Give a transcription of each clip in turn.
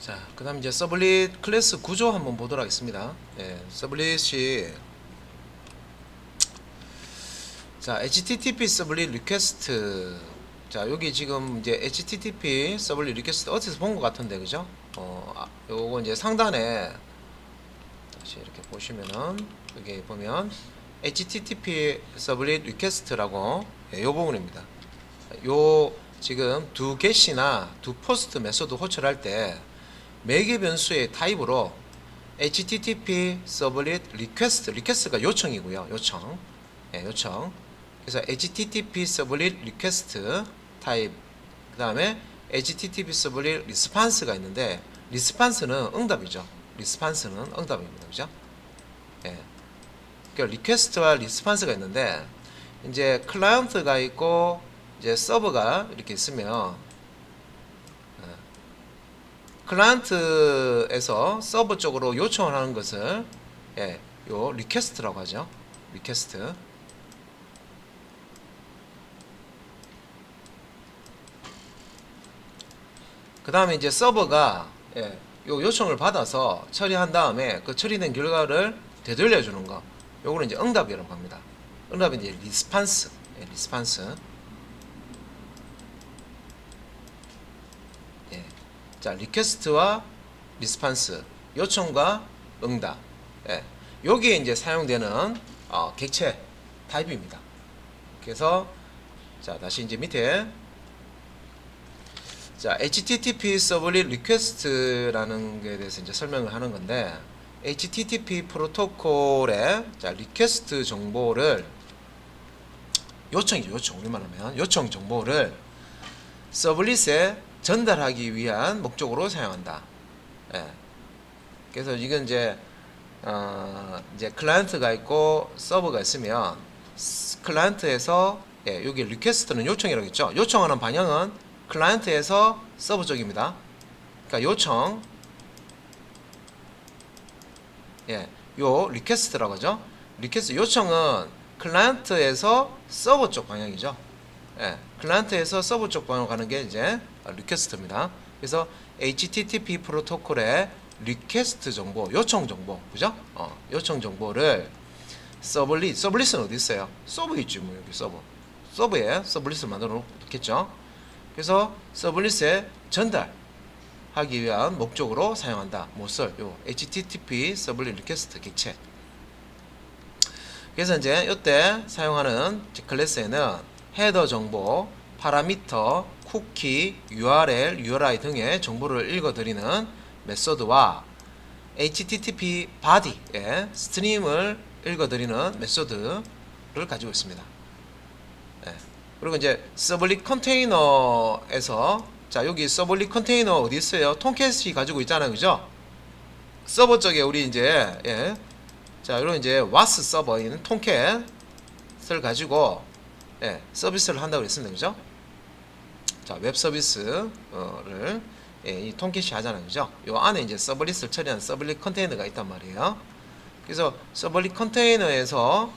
자, 그 다음 이제 서블릿 클래스 구조 한번 보도록 하겠습니다. 예, 서블릿이 자, HTTP 서블릿 리퀘스트. 자, 여기 지금 이제 HTTP 서블릿 리퀘스트 어디서 본 것 같은데, 그죠? 요거 이제 상단에 다시 이렇게 보시면은 여기 보면 HTTP 서블릿 리퀘스트라고 예, 요 부분입니다. 요 지금 두 get이나 두 포스트 메소드 호출할 때 매개 변수의 타입으로 HTTP 서블릿 리퀘스트가 요청이고요. 요청. 예, 요청. 그래서 HTTP 서블릿 리퀘스트 타입 그다음에 HTTP 서블릿 리스판스가 있는데 리스판스는 응답이죠. 리스판스는 응답입니다. 그죠? 예. 그러니까 리퀘스트와 리스판스가 있는데 이제 클라이언트가 있고 이제 서버가 이렇게 있으면 클라이언트에서 서버 쪽으로 요청을 하는 것을 예, 요 리퀘스트라고 하죠. 리퀘스트. 그 다음에 이제 서버가 예, 요 요청을 받아서 처리한 다음에 그 처리된 결과를 되돌려 주는 거. 요거는 이제 응답이라고 합니다. 응답이 이제 리스판스. 예, 리스판스. 예. 자, 리퀘스트와 리스판스. 요청과 응답. 예. 여기에 이제 사용되는 객체 타입입니다. 그래서 자, 다시 이제 밑에 자, HTTP 서블릿 리퀘스트라는 것에 대해서 이제 설명을 하는 건데 HTTP 프로토콜의 자, 리퀘스트 정보를 요청이죠. 요청. 우리말 하면 요청 정보를 서블릿에 전달하기 위한 목적으로 사용한다. 예. 그래서 이건 이제 클라이언트가 있고 서버가 있으면 클라이언트에서 예, 여기 리퀘스트는 요청이라고 했죠. 요청하는 방향은 클라이언트에서 서버 쪽입니다. 그러니까 요청 예, 요 리퀘스트라고 하죠. 리퀘스트 요청은 클라이언트에서 서버 쪽 방향이죠. 예, 클라이언트에서 서버 쪽 방향으로 가는 게 이제 리퀘스트입니다. 그래서 HTTP 프로토콜의 리퀘스트 정보, 요청 정보, 그죠? 요청 정보를 서블릿은 어디 있어요? 서버 있지 뭐 여기 서버에 서블릿을 만들어 놓겠죠. 그래서 서블릿에 전달하기 위한 목적으로 사용한다. 무엇을? 요 HTTP 서블릿 리퀘스트 객체. 그래서 이제 이때 사용하는 클래스에는 헤더 정보, 파라미터, 쿠키, URL, URI 등의 정보를 읽어드리는 메소드와 HTTP body의 스트림을 읽어드리는 메소드를 가지고 있습니다. 네. 그리고 이제 서블릿 컨테이너에서 자, 여기 서블릿 컨테이너 어디 있어요? 톰캣이 가지고 있잖아요. 그죠? 서버 쪽에 우리 이제 예. 자, 이런 이제 와스 서버인 톰캣을 가지고 예, 서비스를 한다고 했습니다. 그죠? 자, 웹 서비스를 예, 이 톰캣이 하잖아요. 그죠? 요 안에 이제 서블릿을 처리한 서블릿 컨테이너가 있단 말이에요. 그래서 서블릿 컨테이너에서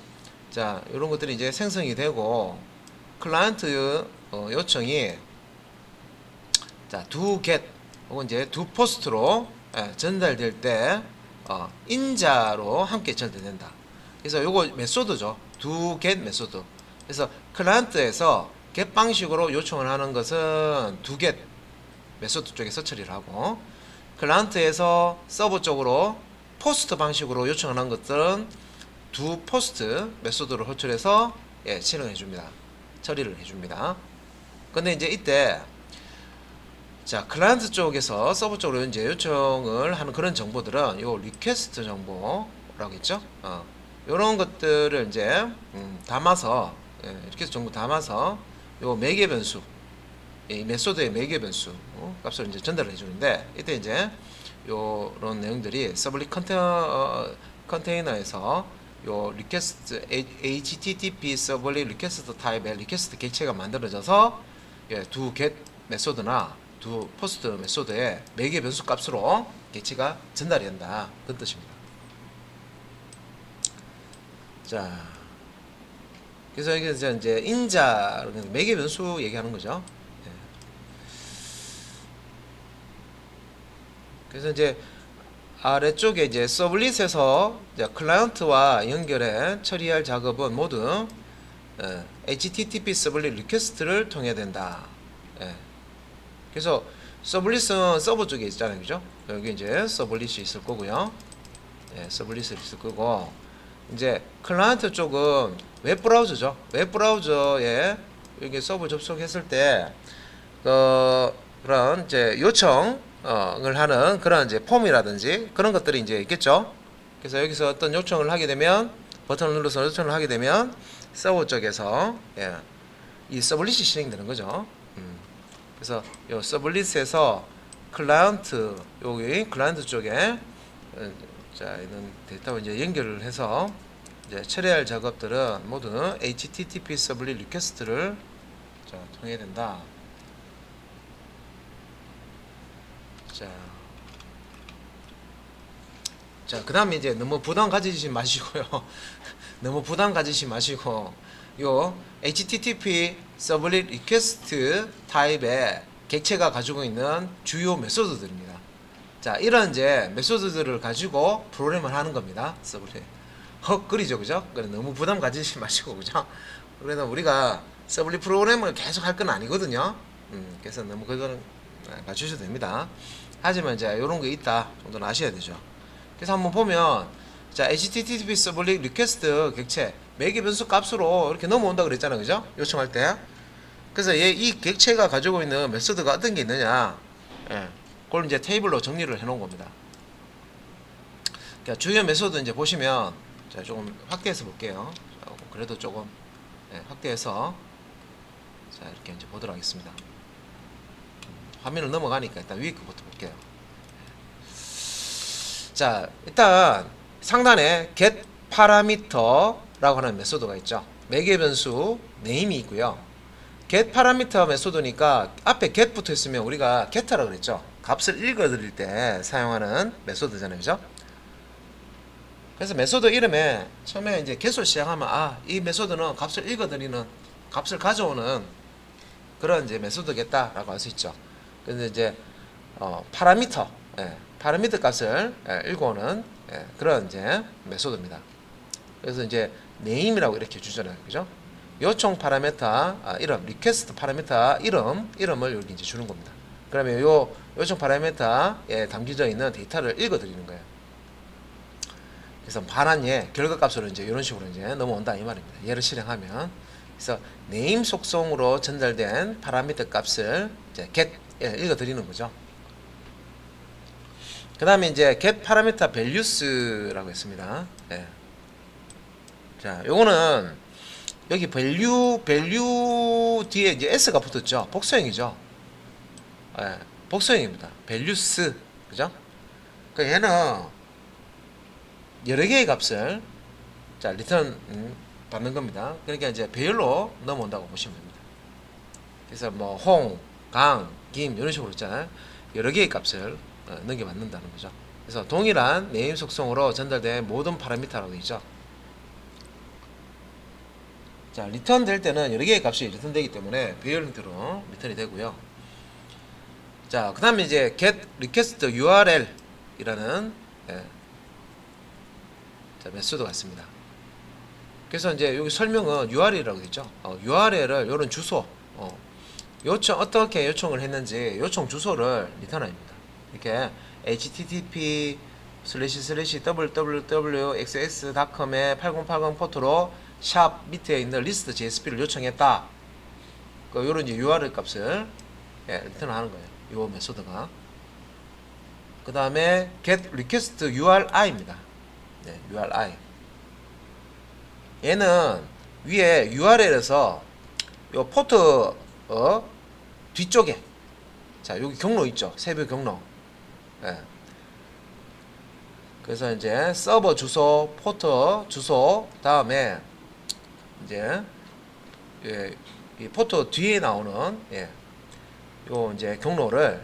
자, 이런 것들이 이제 생성이 되고 클라이언트 요청이 자, 두 get 혹은 이제 두 포스트로 예, 전달될 때 인자로 함께 전달된다. 그래서 요거 메소드죠. 두 get 메소드. 그래서 클라이언트에서 get 방식으로 요청을 하는 것은 두 get 메소드 쪽에서 처리를 하고 클라이언트에서 서버 쪽으로 포스트 방식으로 요청을 하는 것들은 두 포스트 메소드를 호출해서 예, 실행해 줍니다. 처리를 해 줍니다. 근데 이제 이때 자, 클라이언트 쪽에서 서버 쪽으로 이제 요청을 하는 그런 정보들은 요 리퀘스트 정보라고 했죠. 요런 것들을 이제 담아서 예, 리퀘스트 정보 담아서 요 매개 변수 이 메소드의 매개 변수 값을 이제 전달을 해주는데 이때 이제 요런 내용들이 서블릿 컨테이너에서 요 리퀘스트 HTTP 서블릿 리퀘스트 타입의 리퀘스트 객체가 만들어져서 예, 두 get 메소드나 두 포스트 메소드의 매개 변수 값으로 객체가 전달이 된다. 그런 뜻입니다. 자, 그래서 이게 이제 인자 매개 변수 얘기하는 거죠. 그래서 이제 아래쪽에 이제 서블릿에서 이제 클라이언트와 연결해 처리할 작업은 모두 HTTP 서블릿 리퀘스트를 통해야 된다. 예. 그래서 서블릿은 서버 쪽에 있잖아요, 그죠? 여기 이제 서블릿이 있을 거고요. 예, 서블릿이 있을 거고, 이제 클라이언트 쪽은 웹 브라우저죠. 웹 브라우저에 여기 서버 접속했을 때 그런 이제 요청을 하는 그런 이제 폼이라든지 그런 것들이 이제 있겠죠. 그래서 여기서 어떤 요청을 하게 되면 버튼을 눌러서 요청을 하게 되면 서버 쪽에서 이 서블릿이 실행되는 거죠. 그래서 요 서블릿에서 클라이언트 여기 클라이언트 쪽에 자 이런 데이터와 이제 연결을 해서 이제 처리할 작업들은 모두 HTTP 서블릿 리퀘스트를 통해야 된다. 자, 그 다음에 이제 너무 부담 가지지 마시고요. 너무 부담 가지지 마시고, 요 HTTP 서블릿 리퀘스트 타입의 객체가 가지고 있는 주요 메소드들입니다. 자, 이런 이제 메소드들을 가지고 프로그램을 하는 겁니다. 서블릿. 헛그리죠, 그죠? 너무 부담 가지지 마시고, 그죠? 그래서 우리가 서블릿 프로그램을 계속 할 건 아니거든요. 그래서 너무 그거는 맞추셔도 됩니다. 하지만 이제 이런 게 있다 정도는 아셔야 되죠. 그래서 한번 보면 자 HTTP 서블릿 리퀘스트 객체 매개 변수 값으로 이렇게 넘어온다 그랬잖아요, 그죠? 요청할 때. 그래서 이 객체가 가지고 있는 메소드가 어떤 게 있느냐, 그걸 이제 테이블로 정리를 해놓은 겁니다. 그러니까 주요 메소드 이제 보시면 자 조금 확대해서 볼게요. 그래도 조금 확대해서 자 이렇게 이제 보도록 하겠습니다. 화면을 넘어가니까 일단 위에 거부터 볼게요. 자, 일단 상단에 get parameter라고 하는 메소드가 있죠. 매개 변수 name이 있고요. get parameter 메소드니까 앞에 get 붙어 있으면 우리가 get라고 그랬죠. 값을 읽어 드릴 때 사용하는 메소드잖아요, 그죠? 그래서 메소드 이름에 처음에 이제 get으로 시작하면 이 메소드는 값을 읽어 드리는 값을 가져오는 그런 이제 메소드겠다라고 할 수 있죠. 그래서 이제 파라미터, 파라미터 값을 읽어오는 그런 이제 메소드입니다. 그래서 이제 name이라고 이렇게 주잖아요, 그죠? 요청 파라미터 이름, 리퀘스트 파라미터 이름을 여기 이제 주는 겁니다. 그러면 요 요청 파라미터에 담겨져 있는 데이터를 읽어드리는 거예요. 그래서 반환 결과 값으로 이제 이런 식으로 이제 넘어온다 이 말입니다. 얘를 실행하면 그래서 name 속성으로 전달된 파라미터 값을 이제 get 읽어드리는 거죠. 그 다음에 이제 get parameter values라고 했습니다. 자, 요거는 여기 value 뒤에 이제 s가 붙었죠. 복수형이죠. 복수형입니다. values, 그죠? 그러니까 얘는 여러 개의 값을 자 리턴 받는 겁니다. 그러니까 이제 배열로 넘어온다고 보시면 됩니다. 그래서 뭐 홍, 강, 김 이런 식으로 있잖아요. 여러 개의 값을 넘겨받는다는 거죠. 그래서 동일한 네임 속성으로 전달된 모든 파라미터라고 되어 있죠. 자, 리턴 될 때는 여러 개의 값이 리턴 되기 때문에 배열 형태로 리턴이 되고요. 자, 그 다음에 이제 get request URL 이라는 메소드가 있습니다. 그래서 이제 여기 설명은 URL이라고 되어 있죠. URL을 이런 주소, 어떻게 요청을 했는지 요청 주소를 리턴합니다. 이렇게 http://www.xx.com의 8080 포트로 샵 밑에 있는 리스트 JSP를 요청했다. 요런 이제 URL 값을 리턴하는 거예요. 요 메소드가. 그 다음에 get request URI입니다. URI. 얘는 위에 URL에서 요 포트 뒤쪽에 자 여기 경로 있죠. 세부 경로. 그래서 이제 서버 주소, 포트 주소 다음에 이제 이 포트 뒤에 나오는 요 이제 경로를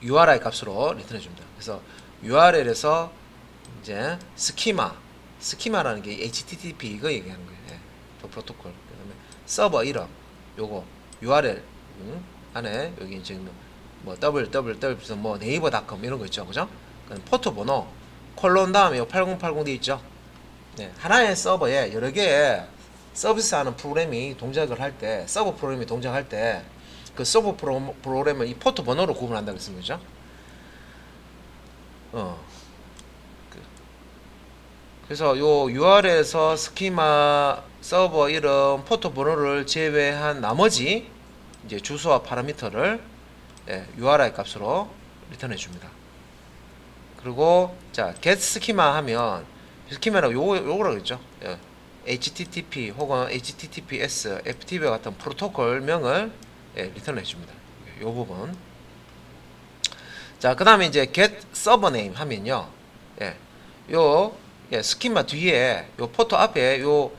URI 값으로 리턴해 줍니다. 그래서 URL에서 이제 스키마라는 게 HTTP 이거 얘기하는 거예요. 그 프로토콜. 그다음에 서버 이름 요거 URL 안에 여기 이제 뭐 www 뭐 네이버닷컴 이런 거 있죠, 그죠? 포트 번호 콜론 다음에 8080 돼 있죠. 네, 하나의 서버에 여러 개의 서비스하는 프로그램이 동작을 할 때, 서버 프로그램이 동작할 때 그 서버 프로그램을 이 포트 번호로 구분한다 그랬습니다 그래서 요 URL에서 스키마 서버 이름 포트 번호를 제외한 나머지 이제 주소와 파라미터를 URI 값으로 리턴해 줍니다. 그리고 자 get 스키마 하면 스키마라고 요거라고 그랬죠. HTTP 혹은 HTTPS, FTP 같은 프로토콜 명을 리턴해 줍니다. 요 부분. 자, 그 다음에 이제 get server name 하면요. 요 스키마 뒤에 요 포토 앞에 요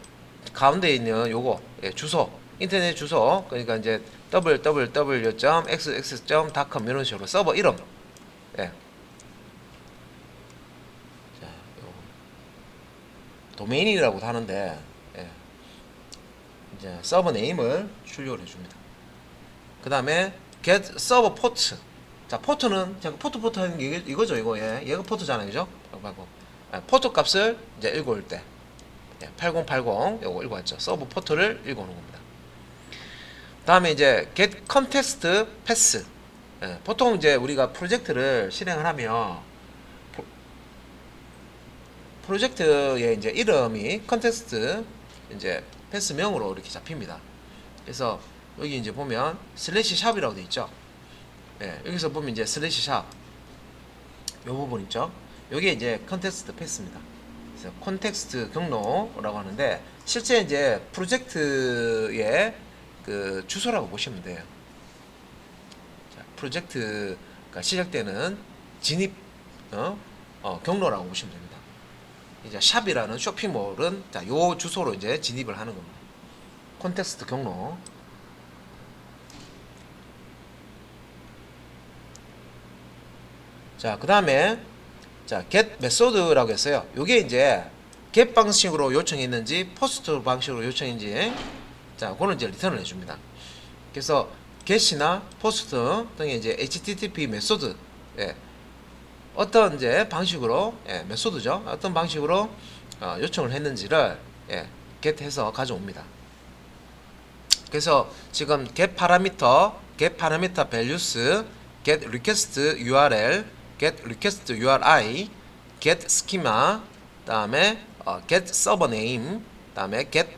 가운데 있는 요거 주소, 인터넷 주소, 그러니까 이제 www.xx.com 이런 식으로 서버 이름. 자, 도메인이라고도 하는데 이제 서버 네임을 출력을 해줍니다. 그 다음에 get server port. 자, 포트는 제가 포트 하는 게 이거죠, 이거. 얘가 포트잖아요, 그죠? 포트 값을 이제 읽어올 때 8080 요거 읽어왔죠. 서버 포트를 읽어오는 겁니다. 다음에 이제 get context path. 보통 이제 우리가 프로젝트를 실행을 하면 프로젝트의 이제 이름이 컨텍스트 이제 패스명으로 이렇게 잡힙니다. 그래서 여기 이제 보면 슬래시 샵이라고 되어 있죠. 여기서 보면 이제 슬래시 샵 요 부분 있죠. 요게 이제 컨텍스트 패스입니다. 그래서 컨텍스트 경로라고 하는데 실제 이제 프로젝트의 그 주소라고 보시면 돼요. 자, 프로젝트가 시작되는 진입 경로라고 보시면 됩니다. 이제 샵이라는 쇼핑몰은 자, 요 주소로 이제 진입을 하는 겁니다. 콘텍스트 경로. 자, 그 다음에 자, get method라고 했어요. 요게 이제 get 방식으로 요청했는지 post 방식으로 요청했는지 자, 그거는 이제 리턴을 해줍니다. 그래서 get이나 post 등의 이제 HTTP 메소드 어떤 이제 방식으로 메소드죠. 어떤 방식으로 요청을 했는지를 get해서 가져옵니다. 그래서 지금 get parameter values, get request URL, get request URI, get schema, 다음에 get server name, 다음에 get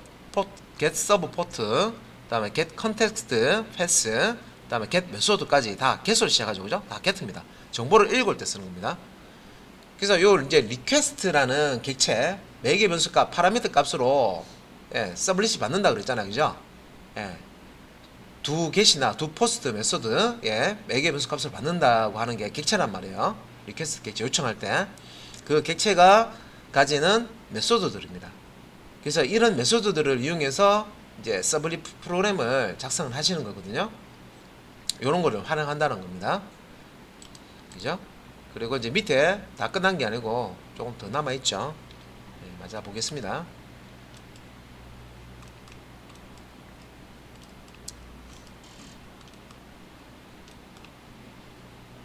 server port, 다음에 get context path, 다음에 get method까지 다 get으로 시작하죠, 그죠? 다 get입니다. 정보를 읽을 때 쓰는 겁니다. 그래서 요 이제 request라는 객체 매개 변수값 파라미터 값으로 서블릿이 받는다 그랬잖아요, 그죠? 두 get이나 두 post 메소드 매개 변수 값을 받는다고 하는 게 객체란 말이에요. request 객체 요청할 때 그 객체가 가지는 메소드들입니다. 그래서 이런 메소드들을 이용해서 이제 서블릿 프로그램을 작성을 하시는 거거든요. 이런 거를 활용한다는 겁니다. 그죠? 그리고 이제 밑에 다 끝난 게 아니고 조금 더 남아 있죠. 맞아 보겠습니다.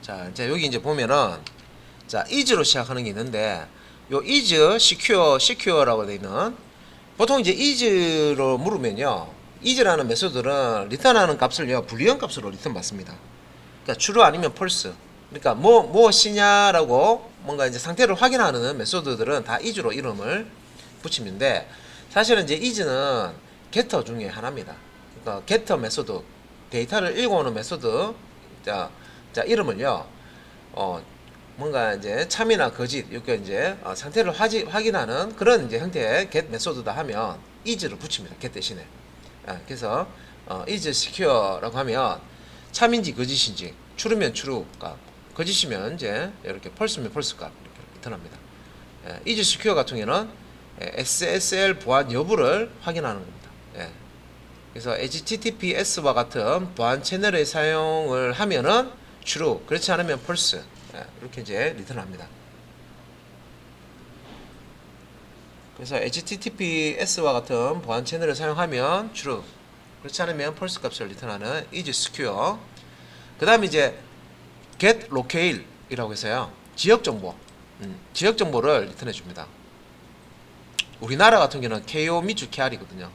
자, 이제 여기 이제 보면은 자, is로 시작하는 게 있는데 요 is secure라고 되어 있는 보통 이제 is로 물으면요. is라는 메소드는 리턴하는 값을요. 불리한 값으로 리턴 받습니다. 그러니까 true 아니면 false. 그러니까 무엇이냐라고 뭔가 이제 상태를 확인하는 메소드들은 다 is로 이름을 붙이는데 사실은 이제 is는 getter 중에 하나입니다. 그러니까 getter 메소드 데이터를 읽어오는 메소드 자 이름을요. 뭔가 이제 참이나 거짓 이렇게 이제 상태를 확인하는 그런 이제 형태의 get 메소드다 하면 is를 붙입니다. get 대신에. 그래서 is secure라고 하면 참인지 거짓인지 true면 true 값, 거짓이면 이제 이렇게 false면 false 값 이렇게 리턴합니다. is secure 같은 경우는 SSL 보안 여부를 확인하는 겁니다. 그래서 HTTPS와 같은 보안 채널의 사용을 하면은 true, 그렇지 않으면 false 이렇게 이제 리턴합니다. 그래서 HTTPS와 같은 보안 채널을 사용하면 true, 그렇지 않으면 false 값을 리턴하는 is secure. 그 다음에 이제 get locale이라고 해서요. 지역 정보, 지역 정보를 리턴해 줍니다. 우리나라 같은 경우는 KO 밑줄 KR이거든요.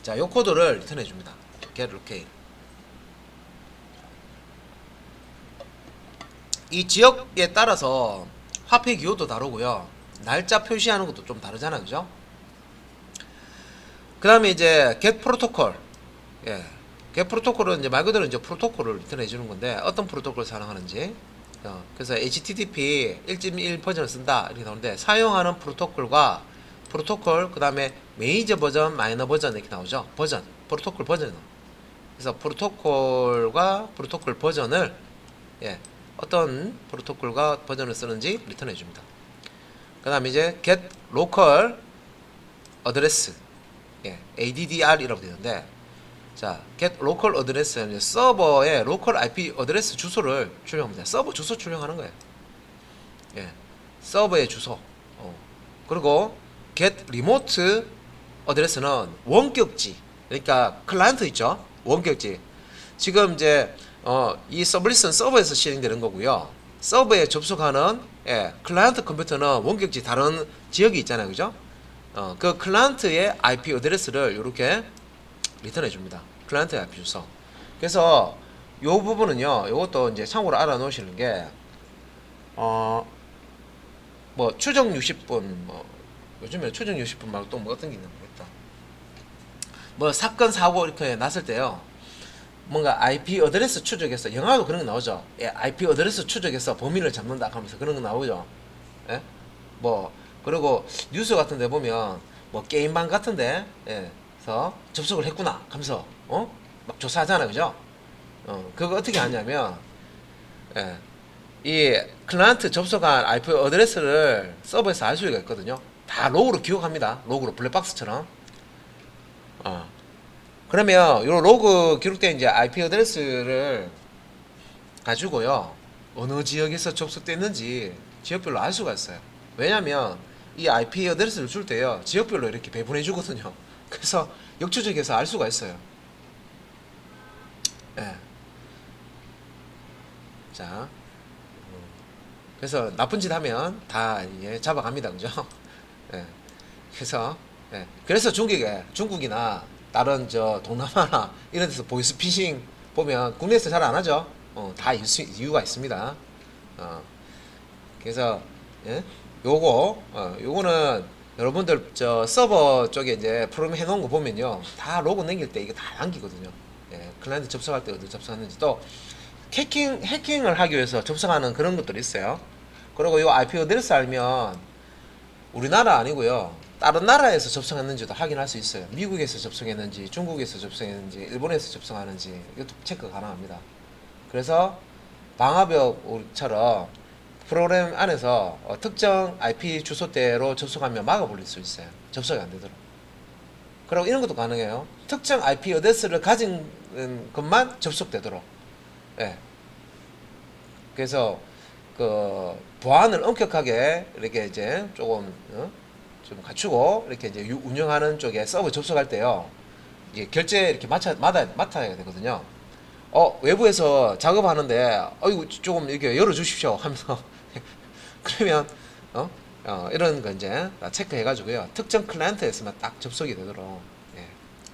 자, 요 코드를 리턴해 줍니다. get locale. 이 지역에 따라서 화폐 기호도 다르고요. 날짜 표시하는 것도 좀 다르잖아요. 그죠? 그 다음에 이제 get protocol. 예. get protocol은 이제 말 그대로 이제 프로토콜을 리턴해 주는 건데, 어떤 프로토콜을 사용하는지. 그래서 HTTP 1.1 버전을 쓴다. 이렇게 나오는데, 사용하는 프로토콜과 프로토콜, 그 다음에 메이저 버전, 마이너 버전 이렇게 나오죠. 버전, 프로토콜 버전이 나와요. 그래서 프로토콜과 프로토콜 버전을, 예, 어떤 프로토콜과 버전을 쓰는지 리턴해 줍니다. 그 다음에 이제 get local address, 예, ADDR이라고 되는데, 자, get local address는 서버의 local IP 어드레스 주소를 출력합니다. 서버 주소 출력하는 거예요. 예, 서버의 주소. 그리고 get remote address는 원격지, 그러니까 클라이언트 있죠. 원격지. 지금 이제 이 서블릿은 서버에서 실행되는 거고요. 서버에 접속하는, 예, 클라이언트 컴퓨터는 원격지 다른 지역이 있잖아요. 그죠? 그 클라이언트의 IP 어드레스를 이렇게 리턴해 줍니다. 클라이언트의 IP 주소. 그래서 요 부분은요, 요것도 이제 참고로 알아 놓으시는 게, 뭐 추정 60분, 뭐 요즘에 추정 60분 말고 또 뭐 어떤 게 있나 모르겠다. 뭐 사건 사고 이렇게 났을 때요, 뭔가 IP 어드레스 추적해서, 영화도 그런 거 나오죠. 예, IP 어드레스 추적해서 범인을 잡는다 하면서 그런 거 나오죠. 예? 뭐 그리고 뉴스 같은 데 보면 뭐 게임방 같은데, 예, 그래서 접속을 했구나 하면서 막 조사하잖아요. 그죠? 그거 어떻게 하냐면, 예, 이 클라이언트 접속한 IP 어드레스를 서버에서 알 수가 있거든요. 다 로그로 기록합니다. 로그로 블랙박스처럼. 그러면 요 로그 기록된 이제 IP 어드레스를 가지고요, 어느 지역에서 접속됐는지 지역별로 알 수가 있어요. 왜냐면 이 IP 어드레스를 줄 때요, 지역별로 이렇게 배분해 주거든요. 그래서 역추적해서 알 수가 있어요. 예. 자, 그래서 나쁜 짓 하면 다, 예, 잡아갑니다. 그죠? 예. 그래서, 예. 그래서 중국이나 다른 저 동남아나 이런 데서 보이스피싱 보면 국내에서 잘 안 하죠. 다 이유가 있습니다. 그래서, 예? 요거는 여러분들 저 서버 쪽에 이제 프로그램 해놓은 거 보면요, 다 로고 남길 때 이게 다 남기거든요. 예, 클라이언트 접속할 때 어디 접속했는지, 또 해킹을 하기 위해서 접속하는 그런 것들이 있어요. 그리고 이 IP 어드레스 알면 우리나라 아니고요, 다른 나라에서 접속했는지도 확인할 수 있어요. 미국에서 접속했는지, 중국에서 접속했는지, 일본에서 접속하는지 이것도 체크 가능합니다. 그래서 방화벽처럼 프로그램 안에서 특정 IP 주소대로 접속하면 막아버릴 수 있어요. 접속이 안 되도록. 그리고 이런 것도 가능해요. 특정 IP 어드레스를 가진 것만 접속되도록. 예. 그래서 그 보안을 엄격하게 이렇게 이제 조금 좀 갖추고 이렇게 이제 운영하는 쪽에 서버 접속할 때요, 이게 결제 이렇게 맡아야 되거든요. 외부에서 작업하는데 이거 조금 이렇게 열어 주십시오 하면서 그러면 이런 거 이제 체크해 가지고요, 특정 클라이언트에서만 딱 접속이 되도록, 예,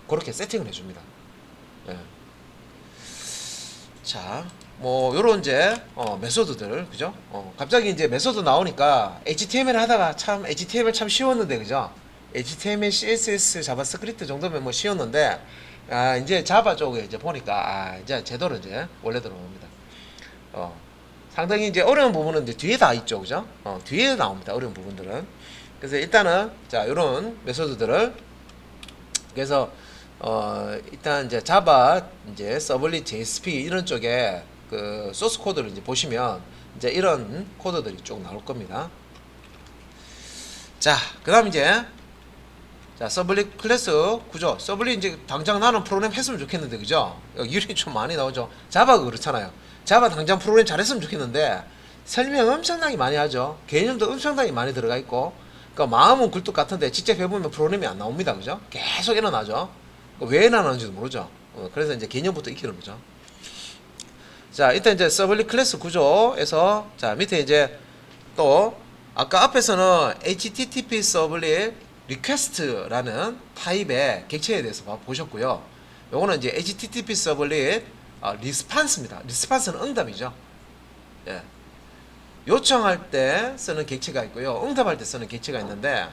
그렇게 세팅을 해줍니다. 예. 자, 뭐 요런 이제 메소드들, 그죠? 갑자기 이제 메소드 나오니까 HTML 하다가 참 HTML 참 쉬웠는데, 그죠? HTML, CSS, 자바스크립트 정도면 뭐 쉬웠는데, 이제 자바 쪽에 이제 보니까 이제 제대로 이제 원래대로 옵니다. 상당히 이제 어려운 부분은 이제 뒤에 다 있죠, 그죠? 뒤에 나옵니다. 어려운 부분들은. 그래서 일단은 자, 요런 메소드들을, 그래서 일단 이제 자바 이제 서블릿 JSP 이런 쪽에 그 소스 코드를 이제 보시면 이제 이런 코드들이 쭉 나올 겁니다. 자, 그다음 이제 자, 서블릿 클래스 구조. 서블릿 이제 당장 나는 프로그램 했으면 좋겠는데, 그죠? 유닛 좀 많이 나오죠. 자바가 그렇잖아요. 자바 당장 프로그램 잘했으면 좋겠는데 설명 엄청나게 많이 하죠. 개념도 엄청나게 많이 들어가 있고, 그러니까 마음은 굴뚝 같은데 직접 해보면 프로그램이 안 나옵니다. 그죠? 계속 일어나죠. 왜 일어나는지도 모르죠. 그래서 이제 개념부터 익히는 거죠. 자, 일단 이제 서블릿 클래스 구조에서 자, 밑에 이제 또 아까 앞에서는 HTTP 서블릿 리퀘스트라는 타입의 객체에 대해서 보셨고요. 요거는 이제 HTTP 서블릿 리스판스입니다. 리스판스는 응답이죠. 예. 요청할 때 쓰는 객체가 있고요. 응답할 때 쓰는 객체가 있는데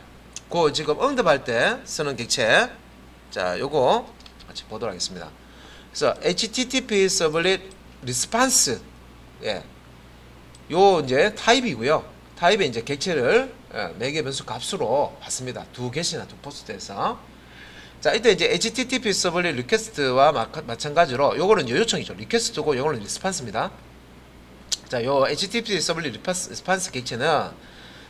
그 지금 응답할 때 쓰는 객체 자, 요거 같이 보도록 하겠습니다. 그래서 HTTP 서블릿 리스판스 예. 요 이제 타입이고요. 타입의 이제 객체를 매개 변수 값으로 받습니다. 두 개시나 두 포스트에서. 자, 이때 이제 HTTP 서블릿 리퀘스트와 마찬가지로 요거는 요청이죠. 리퀘스트고 요거는 리스판스입니다. 자, 요 HTTP 서블릿 리스판스 객체는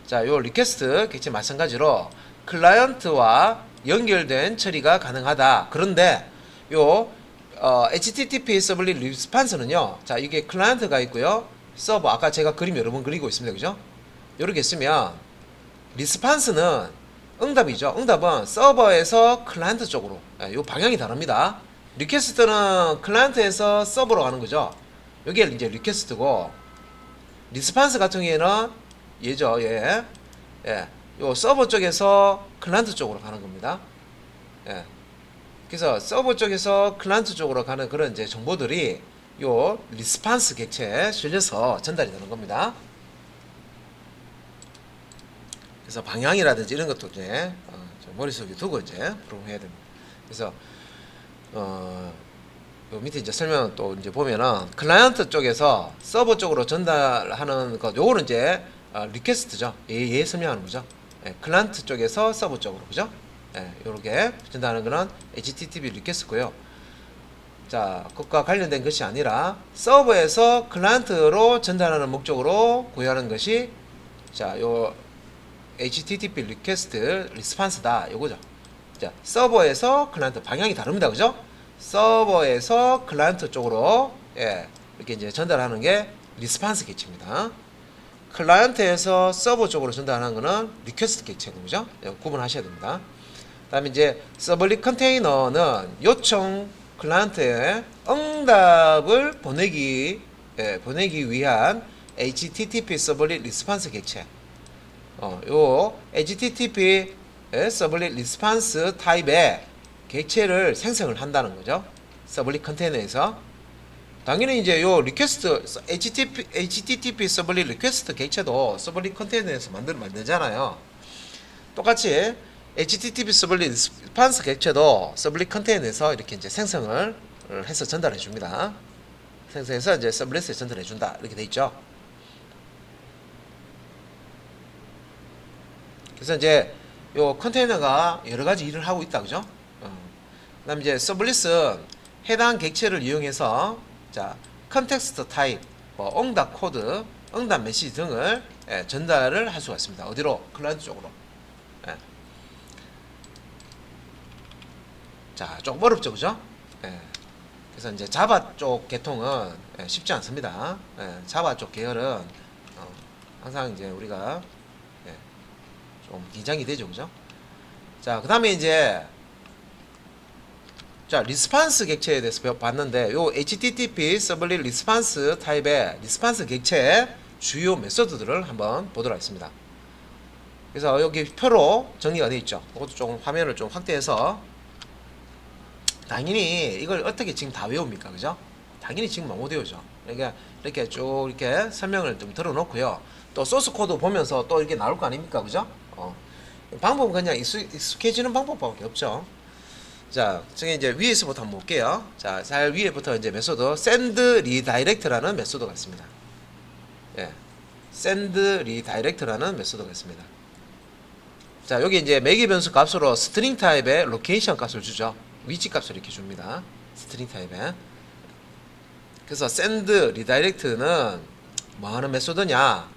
자, 요 리퀘스트 객체 마찬가지로 클라이언트와 연결된 처리가 가능하다. 그런데 요 HTTP 서블릿 리스판스는요. 자, 이게 클라이언트가 있고요. 서버 아까 제가 그림 여러 번 그리고 있습니다. 그죠? 이렇게 쓰면 리스판스는 응답이죠. 응답은 서버에서 클라이언트 쪽으로 요 방향이 다릅니다. 리퀘스트는 클라이언트에서 서버로 가는 거죠. 여기에 이제 리퀘스트고 리스판스 같은 경우에는 얘죠. 예. 예. 요 서버 쪽에서 클라이언트 쪽으로 가는 겁니다. 예. 그래서 서버 쪽에서 클라이언트 쪽으로 가는 그런 이제 정보들이 요 리스판스 객체에 실려서 전달이 되는 겁니다. 그래서 방향이라든지 이런 것도 이제 머릿속에 두고 이제 프로그램 해야 됩니다. 그래서 요 밑에 이제 설명 또 이제 보면은 클라이언트 쪽에서 서버 쪽으로 전달하는 것 요거는 이제 리퀘스트죠. 얘 설명하는 거죠. 예, 클라이언트 쪽에서 서버 쪽으로 그죠? 예, 요렇게 전달하는 거는 HTTP 리퀘스트고요. 자, 그것과 관련된 것이 아니라 서버에서 클라이언트로 전달하는 목적으로 구현하는 것이 자, 요 HTTP 리퀘스트 리스판스다. 요거죠. 자, 서버에서 클라이언트 방향이 다릅니다. 그죠? 서버에서 클라이언트 쪽으로 예, 이렇게 이제 전달하는 게 리스판스 객체입니다. 클라이언트에서 서버 쪽으로 전달하는 거는 리퀘스트 객체고 그죠? 구분하셔야 됩니다. 그다음에 이제 서블릿 컨테이너는 요청 클라이언트에 응답을 보내기 위한 HTTP 서블릿 리스판스 객체. 요 HTTP 서블릿 리스판스 타입의 객체를 생성을 한다는 거죠. 서블릿 컨테이너에서. 당연히 이제 요 리퀘스트 HTTP 서블릿 리퀘스트 객체도 서블릿 컨테이너에서 만들잖아요. 똑같이 HTTP 서블릿 리스판스 객체도 서블릿 컨테이너에서 이렇게 이제 생성을 해서 전달해 줍니다. 생성해서 이제 서블릿에 전달해 준다. 이렇게 돼 있죠. 그래서 이제 요 컨테이너가 여러 가지 일을 하고 있다. 그죠? 그다음에 이제 서블릿은 해당 객체를 이용해서 자, 컨텍스트 타입, 뭐 응답 코드, 응답 메시지 등을 전달을 할 수가 있습니다. 어디로? 클라이언트 쪽으로. 예. 자, 조금 어렵죠, 그죠? 예. 그래서 이제 자바 쪽 계통은 쉽지 않습니다. 자바 쪽 계열은 항상 이제 우리가 좀 긴장이 되죠, 그죠? 자, 그 다음에 이제 자, 리스판스 객체에 대해서 봤는데 요 HTTP 서블릿 리스판스 타입의 리스판스 객체의 주요 메소드들을 한번 보도록 하겠습니다. 그래서 여기 표로 정리가 되어 있죠. 이것도 조금 화면을 좀 확대해서 당연히 이걸 어떻게 지금 다 외웁니까? 그죠? 당연히 지금 못 외우죠. 그러니까 이렇게 쭉 이렇게 설명을 좀 들어놓고요. 또 소스 코드 보면서 또 이렇게 나올 거 아닙니까? 그죠? 방법은 그냥 익숙해지는 방법밖에 없죠. 자, 지금 이제 위에서부터 한번 볼게요. 자, 잘 위에부터 이제 메소드 send redirect라는 메소드가 있습니다. 예, send redirect라는 메소드가 있습니다. 자, 여기 이제 매개 변수 값으로 스트링 타입의 로케이션 값을 주죠. 위치 값을 이렇게 줍니다. 스트링 타입에. 그래서 send redirect는 뭐 하는 메소드냐?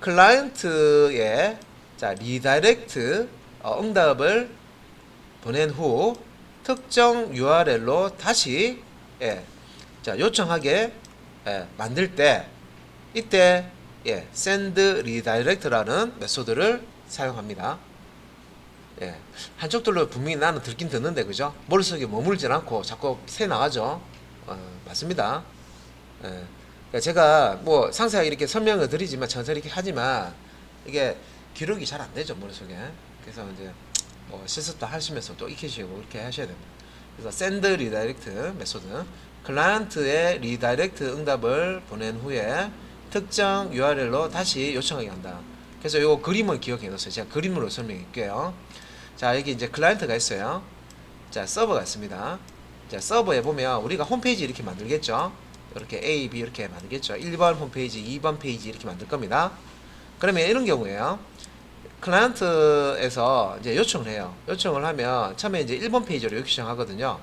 클라이언트에 자, 리다이렉트 응답을 보낸 후 특정 URL로 다시 자, 요청하게 만들 때 이때 send redirect라는 메소드를 사용합니다. 한쪽들로 분명히 나는 듣긴 듣는데 그죠? 머릿속에 머물진 않고 자꾸 새 나가죠. 맞습니다. 그러니까 제가 뭐 상세하게 이렇게 설명을 드리지만 전체 이렇게 하지만 이게 기록이 잘 안 되죠 머릿속에. 그래서 이제 뭐 실습도 하시면서 또 익히시고 이렇게 하셔야 됩니다. 그래서 샌드 리다이렉트 메소드, 클라이언트의 리다이렉트 응답을 보낸 후에 특정 URL로 다시 요청하게 한다. 그래서 요 그림을 기억해 놓으세요. 제가 그림으로 설명할게요. 자, 여기 이제 클라이언트가 있어요. 자, 서버가 있습니다. 자, 서버에 보면 우리가 홈페이지 이렇게 만들겠죠. 이렇게 A, B 이렇게 만들겠죠. 1번 홈페이지, 2번 페이지 이렇게 만들 겁니다. 그러면 이런 경우에요. 클라이언트에서 이제 요청을 해요. 요청을 하면 처음에 이제 1번 페이지로 요청하거든요.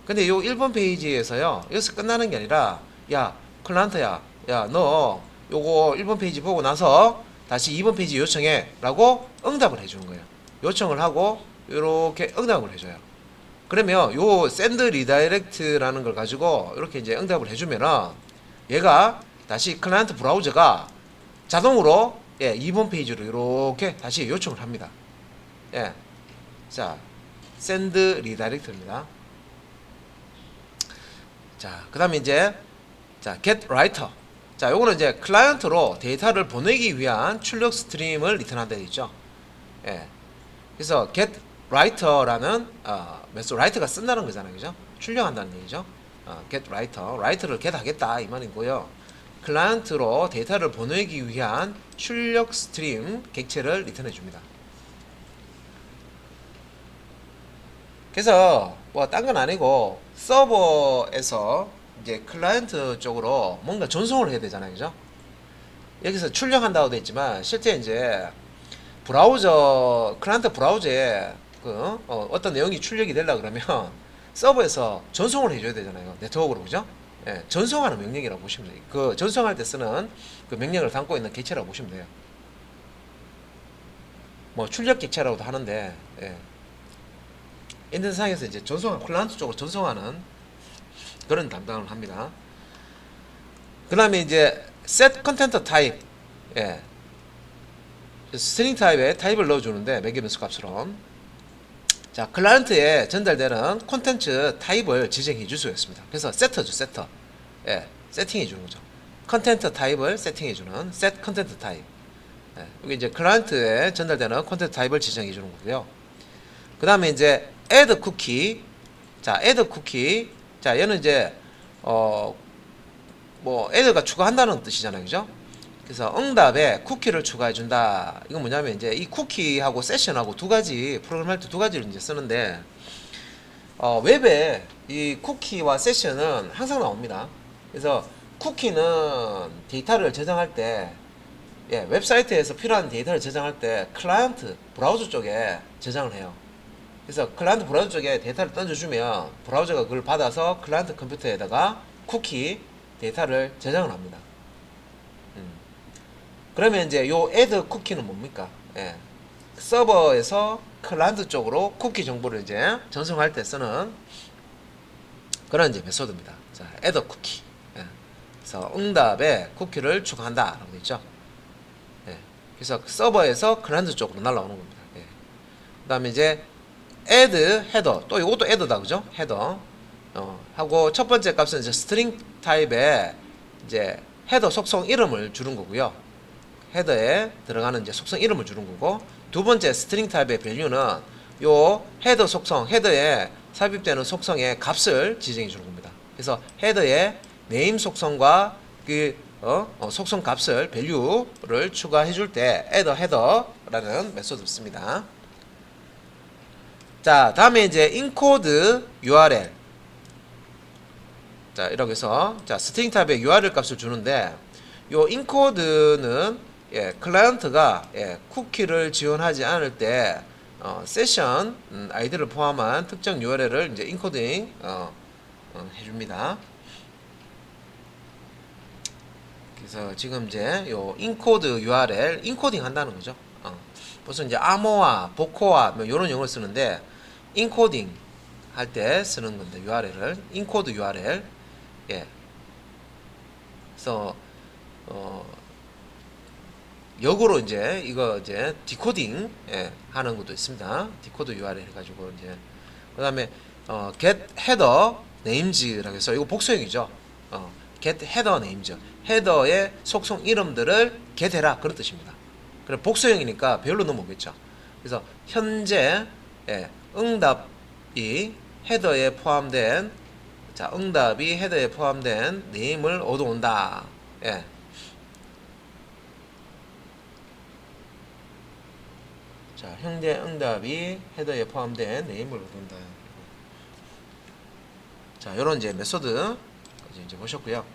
근데 요 1번 페이지에서요. 여기서 끝나는 게 아니라 야, 클라이언트야. 야, 너 요거 1번 페이지 보고 나서 다시 2번 페이지 요청해 라고 응답을 해주는 거예요. 요청을 하고 이렇게 응답을 해줘요. 그러면 요 샌드 리다이렉트라는 걸 가지고 이렇게 이제 응답을 해주면은 얘가 다시 클라이언트 브라우저가 자동으로 2번 페이지로 이렇게 다시 요청을 합니다. 예. 자, 샌드 리다이렉트입니다. 자, 그 다음에 이제 자, get writer. 자, 요거는 이제 클라이언트로 데이터를 보내기 위한 출력 스트림을 리턴한다 되어 있죠. 예. 그래서 get writer라는 메소드 writer가 쓴다는 거잖아요. 그죠? 출력한다는 얘기죠. get writer. writer를 get 하겠다 이 말이고요. 클라이언트로 데이터를 보내기 위한 출력 스트림 객체를 리턴해 줍니다. 그래서 뭐 딴 건 아니고 서버에서 이제 클라이언트 쪽으로 뭔가 전송을 해야 되잖아요. 그죠? 여기서 출력한다고 되어 있지만 실제 이제 브라우저 클라이언트 브라우저에 어떤 내용이 출력이 되려 그러면 서버에서 전송을 해줘야 되잖아요. 네트워크로. 그죠? 예, 전송하는 명령이라고 보시면 돼요. 그 전송할 때 쓰는 그 명령을 담고 있는 객체라고 보시면 돼요. 뭐 출력 객체라고도 하는데, 예. 인터넷상에서 이제 클라이언트 쪽으로 전송하는 그런 담당을 합니다. 그 다음에 이제 set content type, 예. 스트링 타입에 타입을 넣어주는데 매개변수 값으로 자, 클라이언트에 전달되는 콘텐츠 타입을 지정해 줄 수가 있습니다. 그래서 세터죠, 세터. 예, 세팅해 주는 거죠. 컨텐트 타입을 세팅해 주는 set 컨텐트 타입. 예, 여기 이제 클라이언트에 전달되는 콘텐츠 타입을 지정해 주는 거고요. 그 다음에 이제 add 쿠키. 자, add 쿠키. 자, 얘는 이제 뭐 add가 추가한다는 뜻이잖아요, 그죠? 그래서 응답에 쿠키를 추가해 준다. 이건 뭐냐면 이제 이 쿠키하고 세션하고 두 가지 프로그램 할 때 두 가지를 이제 쓰는데 웹에 이 쿠키와 세션은 항상 나옵니다. 그래서 쿠키는 데이터를 저장할 때 웹사이트에서 필요한 데이터를 저장할 때 클라이언트 브라우저 쪽에 저장을 해요. 그래서 클라이언트 브라우저 쪽에 데이터를 던져주면 브라우저가 그걸 받아서 클라이언트 컴퓨터에다가 쿠키 데이터를 저장을 합니다. 그러면 이제 요 add 쿠키는 뭡니까? 예. 서버에서 클라이언트 쪽으로 쿠키 정보를 이제 전송할 때 쓰는 그런 이제 메소드입니다. 자, add 쿠키. 예. 그래서 응답에 쿠키를 추가한다. 라고 되어 있죠. 예. 그래서 서버에서 클라이언트 쪽으로 날아오는 겁니다. 예. 그 다음에 이제 add header. 또 이것도 add다. 그죠? header. 하고 첫 번째 값은 이제 string 타입에 이제 헤더 속성 이름을 주는 거고요. 헤더에 들어가는 이제 속성 이름을 주는 거고, 두 번째 스트링 타입의 밸류는 요 헤더 속성, 헤더에 삽입되는 속성의 값을 지정해 주는 겁니다. 그래서 헤더에 네임 속성과 그 속성 값을 밸류를 추가해 줄 때 add 헤더라는 메소드를 씁니다. 자, 다음에 이제 encode URL. 자, 이렇게 해서 자, 스트링 타입의 URL 값을 주는데 요 인코드는 클라이언트가 쿠키를 지원하지 않을 때 세션 아이디를 포함한 특정 URL을 이제 인코딩 해줍니다. 그래서 지금 이제 요 인코드 URL 인코딩 한다는 거죠. 무슨 이제 암호화, 복호화 뭐 이런 용어를 쓰는데 인코딩 할 때 쓰는 건데 URL을 인코드 URL. 예. 그래서 역으로 이제 이거 이제 디코딩 하는 것도 있습니다. 디코드 URL 해가지고 이제 그다음에 get header names라고 해서 이거 복수형이죠. get header names, 헤더의 속성 이름들을 get해라 그런 뜻입니다. 그럼 복수형이니까 별로 넘어오겠죠. 그래서 현재 응답이 헤더에 포함된 응답이 헤더에 포함된 네임을 얻어온다. 예. 자, 현재 응답이 헤더에 포함된 네임을 얻어온다. 자, 요런 이제 메소드 이제 보셨고요.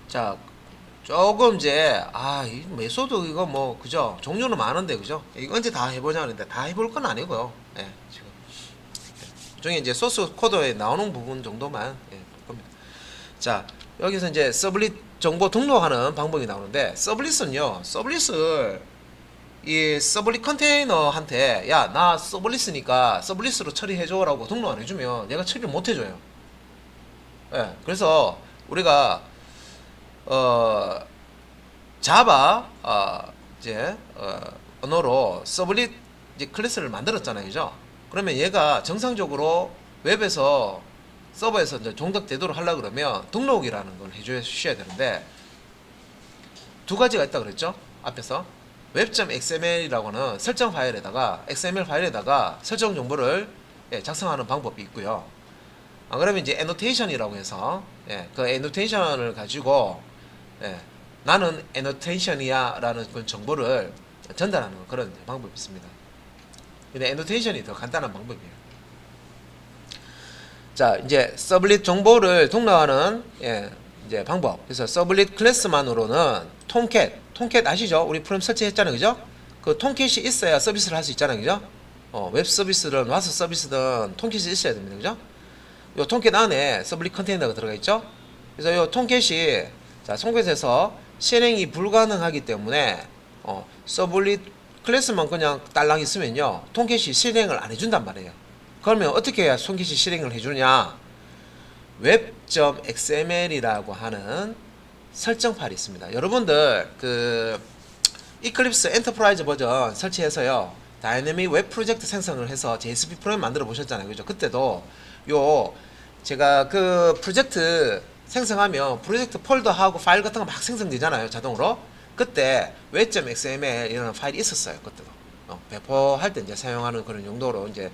자, 조금 이제 이 메소드 이거 뭐 그죠? 종류는 많은데 그죠? 이거 언제 다 해보자 그랬는데 다 해볼 건 아니고요. 예, 지금 중에 이제 소스 코드에 나오는 부분 정도만 볼 겁니다. 자, 여기서 이제 서블릿 정보 등록하는 방법이 나오는데 서블릿은요, 서블릿을 이 서블릿 컨테이너한테 야, 나 서블릿이니까 서블릿으로 처리해줘라고 등록 안 해주면 얘가 처리를 못 해줘요. 예, 그래서 우리가 자바 이제 언어로 서블릿 이제 클래스를 만들었잖아요, 그죠? 그러면 얘가 정상적으로 웹에서 서버에서 이제 종덕되도록 하려 그러면 등록이라는 걸 해주셔야 되는데 두 가지가 있다 그랬죠? 앞에서 web.xml이라고는 설정 파일에다가 XML 파일에다가 설정 정보를 작성하는 방법이 있고요. 그러면 이제 annotation이라고 해서 그 annotation을 가지고 나는 annotation이야 라는 그 정보를 전달하는 그런 방법이 있습니다. 근데 annotation이 더 간단한 방법이에요. 자, 이제 서블릿 정보를 등록하는 이제 방법. 그래서 서블릿 클래스만으로는 톰캣 아시죠? 우리 프로그램 설치했잖아요, 그죠? 그 톰캣이 있어야 서비스를 할 수 있잖아요, 그죠? 웹 서비스든 와서 서비스든 톰캣이 있어야 됩니다, 그죠? 요 톰캣 안에 서블릿 컨테이너가 들어가 있죠? 그래서 요 톰캣이 송켓에서 실행이 불가능하기 때문에 서블릿 클래스만 그냥 딸랑 있으면요, 톰캣이 실행을 안 해준단 말이에요. 그러면 어떻게 해야 톰캣이 실행을 해주냐? web.xml이라고 하는 설정 파일이 있습니다. 여러분들 그 이클립스 엔터프라이즈 버전 설치해서요, 다이내믹 웹 프로젝트 생성을 해서 JSP 프로그램 만들어 보셨잖아요, 그죠? 그때도 요 제가 그 프로젝트 생성하면 프로젝트 폴더하고 파일 같은 거 막 생성되잖아요, 자동으로. 그때 web.xml이라는 파일이 있었어요, 그때도. 배포할 때 이제 사용하는 그런 용도로 이제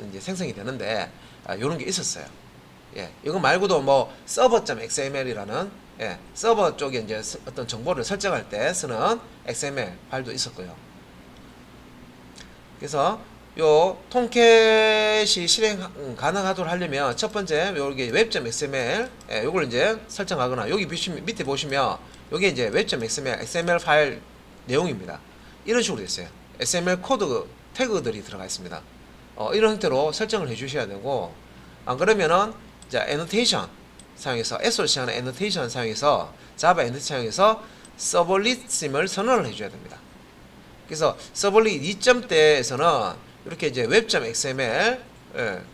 이제 생성이 되는데 요런 게 있었어요. 이거 말고도 뭐 server.xml이라는 서버 쪽에 이제 어떤 정보를 설정할 때 쓰는 XML 파일도 있었고요. 그래서 요 톰캣이 실행 가능하도록 하려면 첫 번째 여기 web.xml 요걸 이제 설정하거나 여기 밑에 보시면 요게 이제 web.xml 파일 내용입니다. 이런 식으로 됐어요. XML 코드 태그들이 들어가 있습니다. 이런 형태로 설정을 해 주셔야 되고, 안 그러면은 자, annotation 사용해서 SOC하는 annotation 사용해서 자바 annotation 사용해서 서블릿임을 선언을 해 줘야 됩니다. 그래서 서블릿 2점대에서는 이렇게 이제 web.xml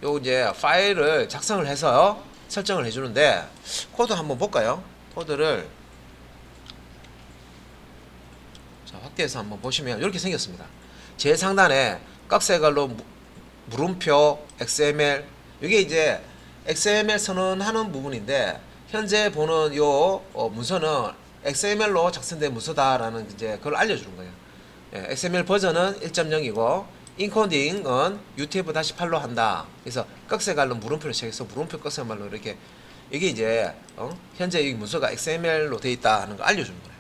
요 이제 파일을 작성을 해서 설정을 해 주는데, 코드 한번 볼까요? 코드를 자, 확대해서 한번 보시면 이렇게 생겼습니다. 제일 상단에 깍새갈로 물음표 XML, 이게 이제 XML 선언하는 부분인데, 현재 보는 요 문서는 XML로 작성된 문서다라는 이제 그걸 알려주는 거예요. XML 버전은 1.0이고 인코딩은 UTF-8로 한다. 그래서 깍새갈로 물음표를 채워서 물음표 깍새말로 이렇게 이게 이제 현재 이 문서가 XML로 되어 있다 하는 거 알려주는 거예요.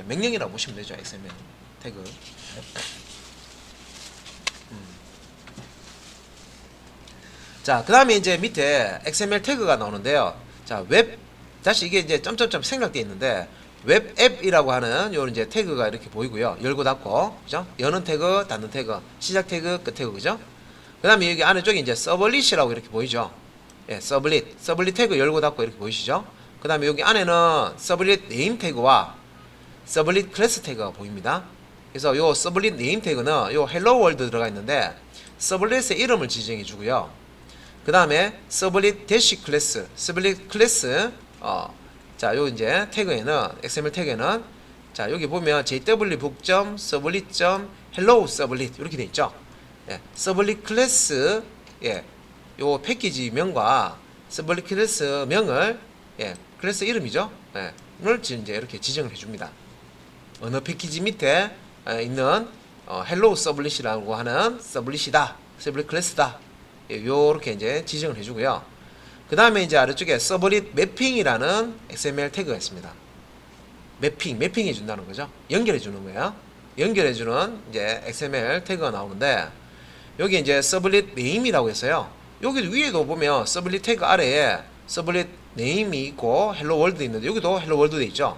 명령이라고 보시면 되죠, XML 태그. 자, 그 다음에 이제 밑에 XML 태그가 나오는데요. 자, 웹, 다시 이게 이제 점점점 생략되어 있는데, 웹 앱이라고 하는 요 이제 태그가 이렇게 보이고요. 열고 닫고, 그죠? 여는 태그, 닫는 태그, 시작 태그, 끝 태그, 그죠? 그 다음에 여기 안쪽에 이제 서블릿이라고 이렇게 보이죠? 서블릿 태그 열고 닫고 이렇게 보이시죠? 그 다음에 여기 안에는 서블릿 네임 태그와 서블릿 클래스 태그가 보입니다. 그래서 요 서블릿 네임 태그는 요 헬로 월드 들어가 있는데, 서블릿의 이름을 지정해 주고요. 그 다음에 서블릿 대시 클래스, 서블릿 클래스, 자, 요 이제 태그에는, XML 태그에는, 자, 여기 보면 jwbook. 서블릿. hello 서블릿 이렇게 돼 있죠. 서블릿 클래스, 요 패키지 명과 서블릿 클래스 명을 클래스 이름이죠. 를 이제 이렇게 지정을 해줍니다. 어느 패키지 밑에 있는 헬로우 서블릿이라고 하는 서블릿이다, 서블릿 클래스다. 요렇게 이제 지정을 해주고요. 그 다음에 이제 아래쪽에 서블릿 매핑이라는 XML 태그가 있습니다. 매핑 해준다는 거죠. 연결해주는 거예요. 연결해주는 이제 XML 태그가 나오는데, 여기 이제 서블릿 네임이라고 했어요. 여기 위에도 보면 서블릿 태그 아래에 서블릿 네임이 있고 헬로 월드 있는데, 여기도 헬로 월드 돼 있죠.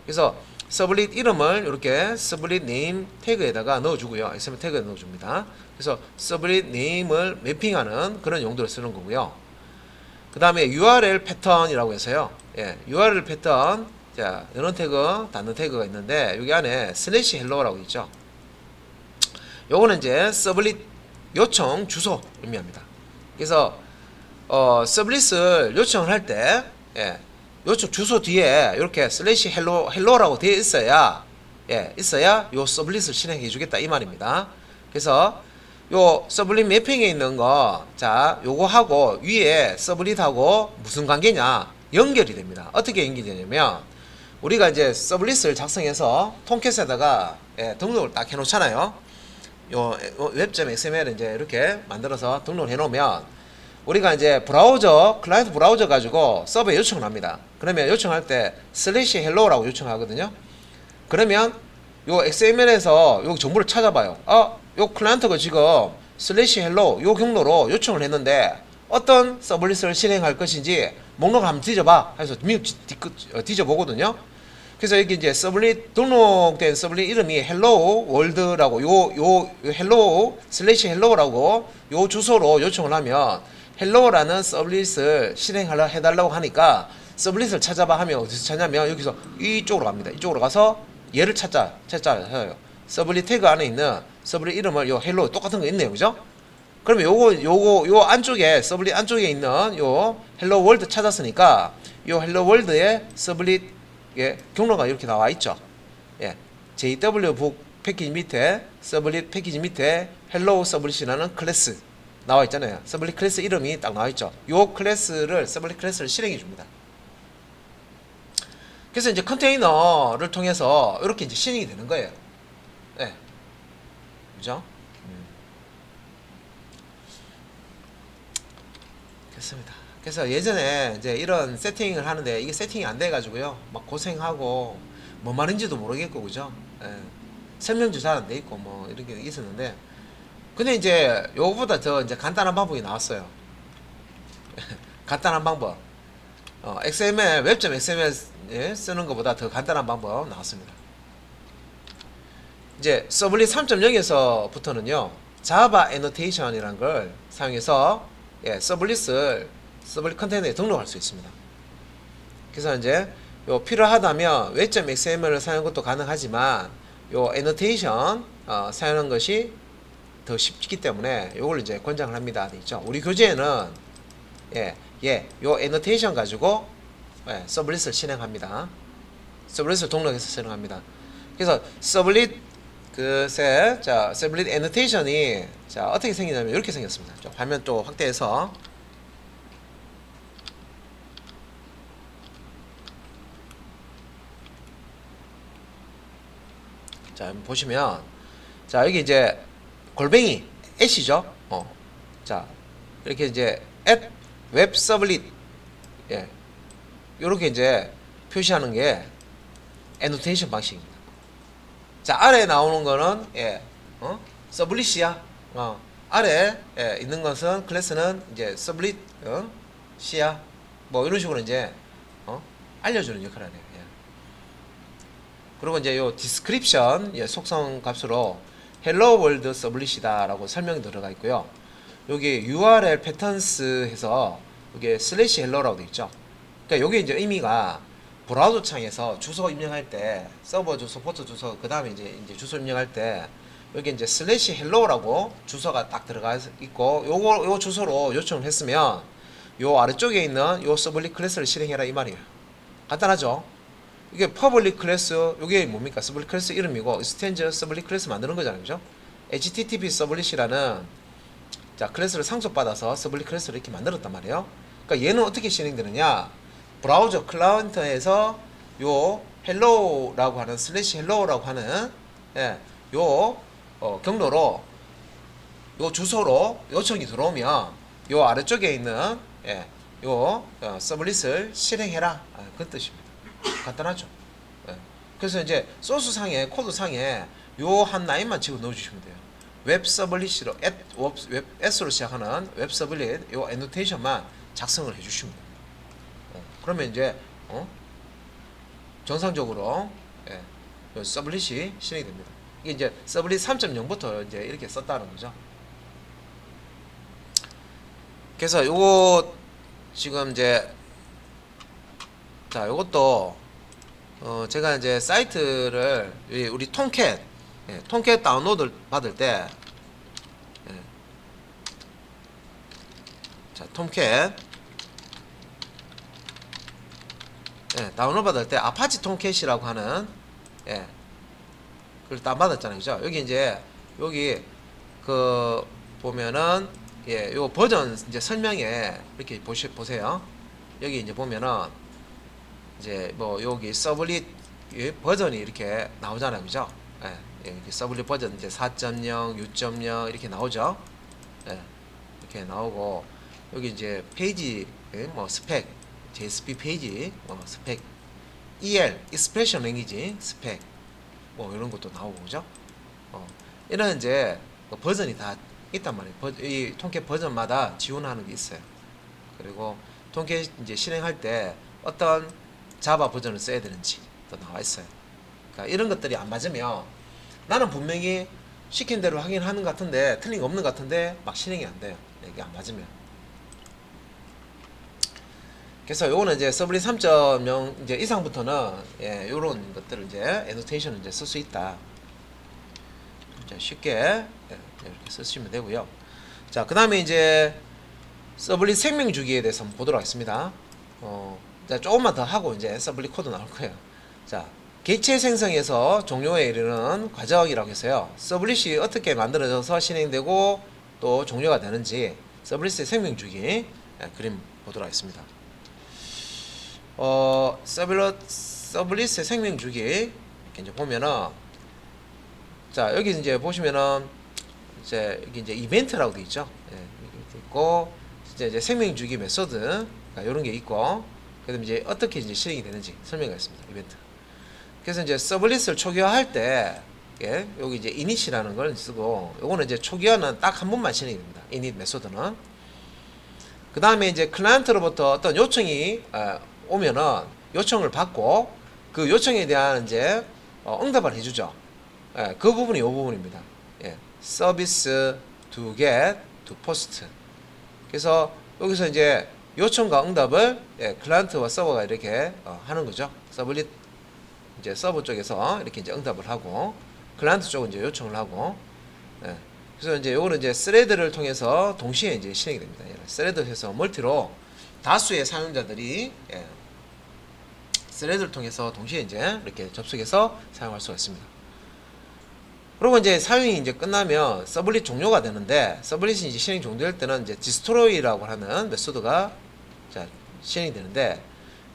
그래서 서블릿 이름을 이렇게 서블릿 네임 태그에다가 넣어주고요. XML 태그에 넣어줍니다. 그래서 서블릿 네임을 매핑하는 그런 용도로 쓰는 거고요. 그 다음에 URL 패턴이라고 해서요. URL 패턴, 자, 연원 태그, 닫는 태그가 있는데, 여기 안에 슬래시 헬로우라고 있죠. 요거는 이제 서블릿 요청 주소 의미합니다. 그래서 서블릿을 요청을 할 때, 요청 주소 뒤에 이렇게 슬래시 헬로라고 되어 있어야, 있어야 요 서블릿을 실행해 주겠다 이 말입니다. 그래서 요 서블릿 매핑에 있는 거, 자, 요거하고 위에 서블릿하고 무슨 관계냐? 연결이 됩니다. 어떻게 연결되냐면, 우리가 이제 서블릿을 작성해서 통캣에다가 등록을 딱 해놓잖아요. 요 웹.xml을 이제 이렇게 만들어서 등록을 해놓으면, 우리가 이제 브라우저, 클라이언트 브라우저 가지고 서버에 요청을 합니다. 그러면 요청할 때 슬래시 헬로우라고 요청하거든요. 그러면 요 XML에서 요 정보를 찾아봐요. 요 클라이언트가 지금 슬래시 헬로우 요 경로로 요청을 했는데 어떤 서블릿을 실행할 것인지 목록을 한번 뒤져봐 해서 뒤져보거든요. 그래서 여기 이제 서블릿, 등록된 서블릿 이름이 헬로우 월드라고 요 헬로우 슬래시 헬로우라고 요 주소로 요청을 하면, 헬로우라는 서블릿을 실행하려 해달라고 하니까 서블릿을 찾아봐 하면 어디서 찾냐면, 여기서 이쪽으로 갑니다. 이쪽으로 가서 얘를 찾아요. 서블릿 태그 안에 있는 서블릿 이름을 요 헬로우 똑같은 거 있네요. 그죠? 그러면 요 안쪽에, 서블릿 안쪽에 있는 요 헬로우 월드 찾았으니까 요 헬로우 월드의 서블릿 경로가 이렇게 나와 있죠. JW 북 패키지 밑에 서블릿 패키지 밑에 헬로우 서블릿이라는 클래스 나와 있잖아요. 서블릿 클래스 이름이 딱 나와 있죠. 요 클래스를, 서블릿 클래스를 실행해 줍니다. 그래서 이제 컨테이너를 통해서 이렇게 이제 실행이 되는 거예요. 그죠? 그렇습니다. 그래서 예전에 이제 이런 세팅을 하는데 이게 세팅이 안 돼가지고요, 막 고생하고 뭐 말인지도 모르겠고, 그죠? 설명도 잘 안 돼 있고 뭐 이렇게 있었는데, 근데 이제 요거보다 더 이제 간단한 방법이 나왔어요. 간단한 방법. XML, 웹.xml 쓰는 것보다 더 간단한 방법 나왔습니다. 이제 서블릿 3.0에서부터는요, 자바 애노테이션이라는 걸 사용해서 서블릿 컨테이너에 등록할 수 있습니다. 그래서 이제 요 필요하다면 웹.xml을 사용하는 것도 가능하지만, 요 애노테이션 사용하는 것이 더 쉽기 때문에 요걸 이제 권장을 합니다. 돼 있죠. 우리 교재에는 요 애노테이션 가지고 서블릿을 실행합니다. 서블릿을 등록해서 실행합니다. 그래서 서블릿 서블릿 애노테이션이 자 어떻게 생기냐면 이렇게 생겼습니다. 좀 화면 또 확대해서 자 보시면, 자 여기 이제 골뱅이 @이죠. 자 이렇게 이제 @웹서블릿 요렇게 이제 표시하는 게 애노테이션 방식입니다. 자 아래에 나오는 거는 서블릿이야. 아래 있는 것은 클래스는 이제 서블릿 시야 뭐 이런 식으로 이제 알려주는 역할을 해요. 그리고 이제 요 디스크립션 속성 값으로 헬로 월드 서블릿이다라고 설명이 들어가 있고요. 여기 URL 패턴스 해서 여기 슬래시 헬로라고 되어 있죠. 그러니까 여기 이제 의미가 브라우저 창에서 주소 입력할 때 서버 주소, 포트 주소, 그 다음에 이제 주소 입력할 때 여기 이제 슬래시 헬로라고 주소가 딱 들어가 있고, 요 주소로 요청을 했으면 요 아래쪽에 있는 요 서블릿 클래스를 실행해라 이 말이에요. 간단하죠? 이게 퍼블릭 클래스, 이게 뭡니까? 서블릿 클래스 이름이고, 스탠저 서블릿 클래스 만드는 거잖아요. 그죠? HTTP 서블릿이라는 자, 클래스를 상속받아서 서블릿 클래스를 이렇게 만들었단 말이에요. 그러니까 얘는 어떻게 실행되느냐? 브라우저 클라이언트에서 요 헬로우라고 하는 슬래시 헬로우라고 하는 요 경로로 요 주소로 요청이 들어오면 요 아래쪽에 있는 요 서블릿을 실행해라. 그 뜻입니다. 간단하죠. 그래서 이제 소스 상에 코드 상에 요 한 라인만 집어 넣어 주시면 돼요. 웹 서블릿으로 웹 S로 시작하는 웹 서블릿 요 애노테이션만 작성을 해 주시면 돼요. 그러면 이제 정상적으로 요 서블릿이 실행이 됩니다. 이게 이제 서블릿 3.0부터 이제 이렇게 썼다는 거죠. 그래서 요거 지금 이제 자 요것도 제가 이제 사이트를 우리 톰캣 톰캣 다운로드 받을 때 자 톰캣 다운로드 받을 때 아파치 톰캣이라고 하는 그걸 다운받았잖아요. 그죠? 여기 이제 여기 그 보면은 요 버전 이제 설명에 이렇게 보세요. 여기 이제 보면은 이제 뭐 여기 서블릿 버전이 이렇게 나오잖아요. 그죠? 여기 서블릿 버전 이제 4.0, 6.0 이렇게 나오죠. 이렇게 나오고 여기 이제 페이지 뭐 스펙, JSP 페이지 스펙, EL, Expression Language 스펙 뭐 이런 것도 나오고 그죠? 이런 이제 버전이 다 있단 말이에요. 이 톰캣 버전마다 지원하는 게 있어요. 그리고 톰캣 이제 실행할 때 어떤 자바 버전을 써야 되는지 또 나와 있어요. 그러니까 이런 것들이 안 맞으면 나는 분명히 시킨 대로 하긴 하는 것 같은데 틀린 거 없는 것 같은데 막 실행이 안 돼요. 이게 안 맞으면. 그래서 요거는 이제 서블릿 3.0 이제 이상부터는 요런 것들을 이제 애노테이션을 이제 쓸 수 있다. 쉽게 이렇게 쓰시면 되고요. 자, 그 다음에 이제 서블릿 생명 주기에 대해서 한번 보도록 하겠습니다. 자, 조금만 더 하고 이제 서블릿 코드 나올 거예요. 자, 개체 생성에서 종료에 이르는 과정이라고 해서요. 서블릿이 어떻게 만들어져서 실행되고 또 종료가 되는지 서블릿의 생명 주기 그림 보도록 하겠습니다. 서블릿의 생명 주기 이렇게 이제 보면은 자, 여기 이제 보시면은 이제 여기 이제 이벤트라고 돼 있죠. 이렇게 있고 이제 생명 주기 메소드 이런 게 있고 그다음에 이제 어떻게 이제 실행이 되는지 설명하겠습니다. 이벤트. 그래서 이제 서블릿을 초기화할 때 여기 이제 init이라는 걸 쓰고 요거는 이제 초기화는 딱 한 번만 실행이 됩니다. init 메소드는. 그 다음에 이제 클라이언트로부터 어떤 요청이 오면은 요청을 받고 그 요청에 대한 이제 응답을 해주죠. 그 부분이 이 부분입니다. 서비스 to get to post. 그래서 여기서 이제 요청과 응답을 클라이언트와 서버가 이렇게 하는 거죠. 서블릿 이제 서버 쪽에서 이렇게 이제 응답을 하고 클라이언트 쪽은 이제 요청을 하고 그래서 이제 요거는 이제 스레드를 통해서 동시에 이제 실행이 됩니다. 스레드에서 멀티로 다수의 사용자들이 스레드를 통해서 동시에 이제 이렇게 접속해서 사용할 수가 있습니다. 그리고 이제 사용이 이제 끝나면 서블릿 종료가 되는데 서블릿이 이제 실행 종료될 때는 이제 destroy라고 하는 메소드가 자, 실행이 되는데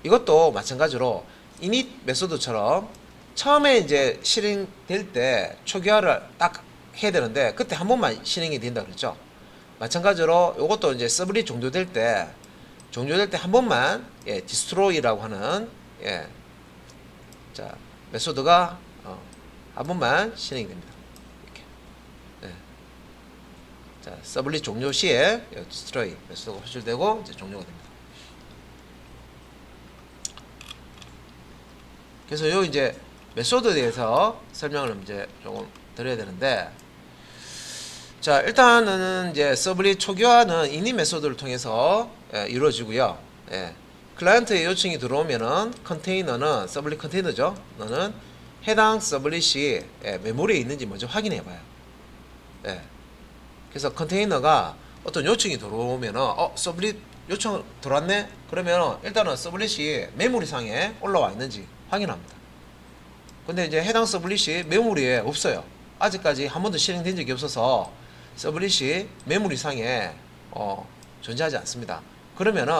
이것도 마찬가지로 init 메소드처럼 처음에 이제 실행될 때 초기화를 딱 해야 되는데 그때 한 번만 실행이 된다 그랬죠. 마찬가지로 이것도 이제 서블릿 종료될 때 한 번만 destroy라고 하는 자 메소드가 한 번만 실행이 됩니다. 이렇게. 자 서블릿 종료 시에 destroy 메소드가 호출되고 이제 종료가 됩니다. 그래서 요 이제 메소드에 대해서 설명을 이제 조금 드려야 되는데 자 일단은 이제 서블릿 초기화는 init 메소드를 통해서 이루어지고요. 클라이언트의 요청이 들어오면은 컨테이너는 서블릿 컨테이너죠. 너는 해당 서블릿이 메모리에 있는지 먼저 확인해 봐요. 그래서 컨테이너가 어떤 요청이 들어오면은 서블릿 요청 들어왔네? 그러면 일단은 서블릿이 메모리상에 올라와 있는지 확인합니다. 근데 이제 해당 서블릿이 메모리에 없어요. 아직까지 한 번도 실행된 적이 없어서 서블릿이 메모리상에 존재하지 않습니다. 그러면은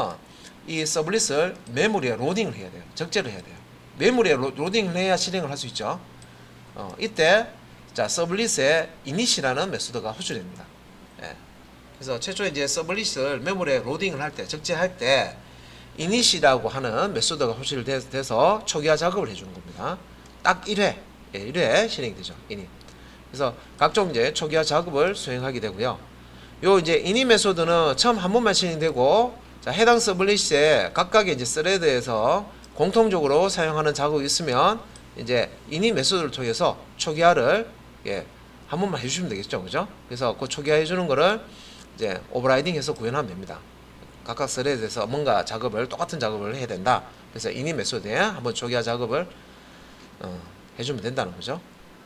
이 서블릿을 메모리에 로딩을 해야 돼요. 적재를 해야 돼요. 메모리에 로딩을 해야 실행을 할 수 있죠. 이때 자 서블릿의 init이라는 메소드가 호출됩니다. 예. 그래서 최초에 이제 서블릿을 메모리에 로딩을 할 때, 적재할 때 init이라고 하는 메소드가 호출돼서 초기화 작업을 해주는 겁니다. 딱 1회, 1회 실행이 되죠. init. 그래서 각종 이제 초기화 작업을 수행하게 되고요. 요 이제 init 메소드는 처음 한 번만 실행되고, 자, 해당 서블릿의 각각의 이제 스레드에서 공통적으로 사용하는 작업이 있으면 이제 init 메소드를 통해서 초기화를 한 번만 해주시면 되겠죠, 그죠? 그래서 그 초기화 해주는 거를 이제 오버라이딩해서 구현하면 됩니다. 각각 스레드에서 뭔가 작업을 똑같은 작업을 해야 된다. 그래서 init 메소드에 한번 초기화 작업을 해주면 된다는 거죠.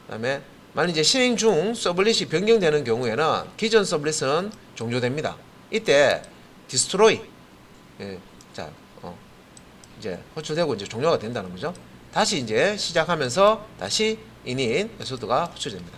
그다음에 만약 이제 실행 중 서블릿이 변경되는 경우에는 기존 서블릿은 종료됩니다. 이때 destroy 자 이제 호출되고 이제 종료가 된다는 거죠. 다시 이제 시작하면서 다시 init 메소드가 호출됩니다.